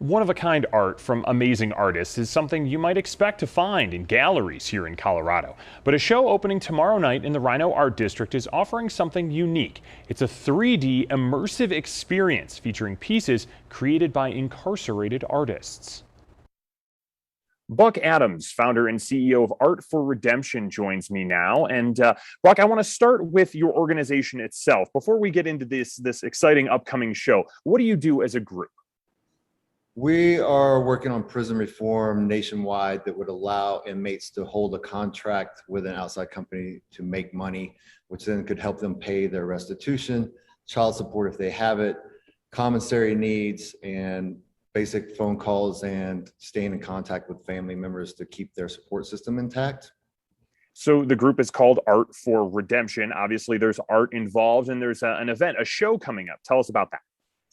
One-of-a-kind art from amazing artists is something you might expect to find in galleries here in Colorado. But a show opening tomorrow night in the Rhino Art District is offering something unique. It's a 3D immersive experience featuring pieces created by incarcerated artists. Buck Adams, founder and CEO of Art for Redemption, joins me now. And Buck, I want to start with your organization itself. Before we get into this exciting upcoming show, what do you do as a group? We are working on prison reform nationwide that would allow inmates to hold a contract with an outside company to make money, which then could help them pay their restitution, child support if they have it, commissary needs, and basic phone calls and staying in contact with family members to keep their support system intact. So the group is called Art for Redemption. Obviously, there's art involved, and there's an event, a show coming up. Tell us about that.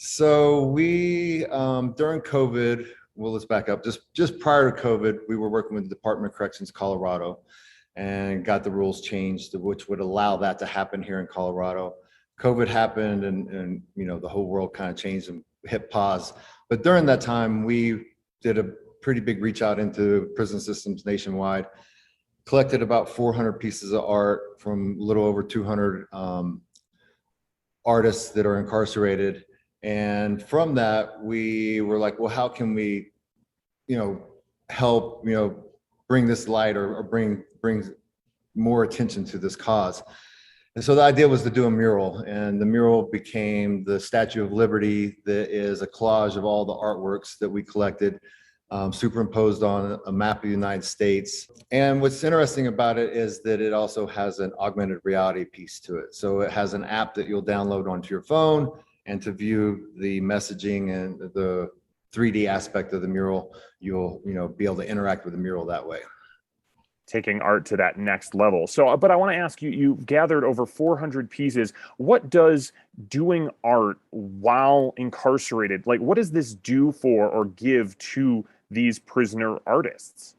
So we, during COVID, well, let's back up. Just prior to COVID, we were working with the Department of Corrections, Colorado, and got the rules changed, which would allow that to happen here in Colorado. COVID happened, and you know, the whole world kind of changed and hit pause. But during that time, we did a pretty big reach out into prison systems nationwide, collected about 400 pieces of art from a little over 200 artists that are incarcerated. And from that, we were like, well, how can we, help, bring this light or bring more attention to this cause? And so the idea was to do a mural, and the mural became the Statue of Liberty. That is a collage of all the artworks that we collected, superimposed on a map of the United States. And what's interesting about it is that it also has an augmented reality piece to it. So it has an app that you'll download onto your phone, and to view the messaging and the 3D aspect of the mural, you'll be able to interact with the mural that way. Taking art to that next level. So, but I want to ask you, you gathered over 400 pieces. What does doing art while incarcerated, like what does this do for or give to these prisoner artists?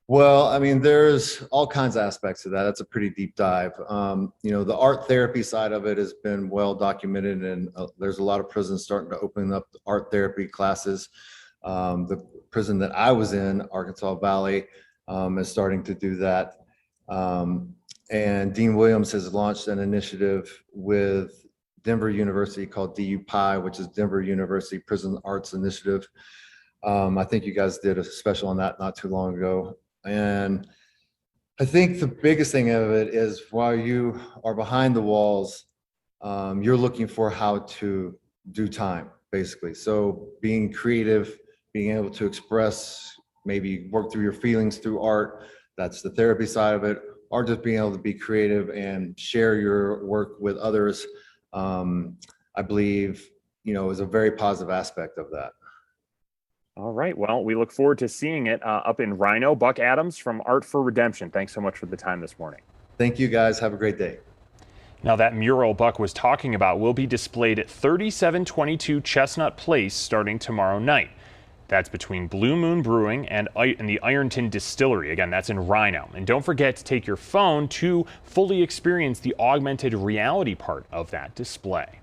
Well, I mean, there's all kinds of aspects to that. That's a pretty deep dive. The art therapy side of it has been well documented, and there's a lot of prisons starting to open up art therapy classes. The prison that I was in, Arkansas Valley, is starting to do that. And Dean Williams has launched an initiative with Denver University called DUPI, which is Denver University Prison Arts Initiative. I think you guys did a special on that not too long ago. And I think the biggest thing of it is while you are behind the walls, you're looking for how to do time, basically. So being creative, being able to express, maybe work through your feelings through art, that's the therapy side of it, or just being able to be creative and share your work with others, I believe, is a very positive aspect of that. All right. Well, we look forward to seeing it up in Rhino. Buck Adams from Art for Redemption. Thanks so much for the time this morning. Thank you, guys. Have a great day. Now, that mural Buck was talking about will be displayed at 3722 Chestnut Place starting tomorrow night. That's between Blue Moon Brewing and the Ironton Distillery. Again, that's in Rhino. And don't forget to take your phone to fully experience the augmented reality part of that display.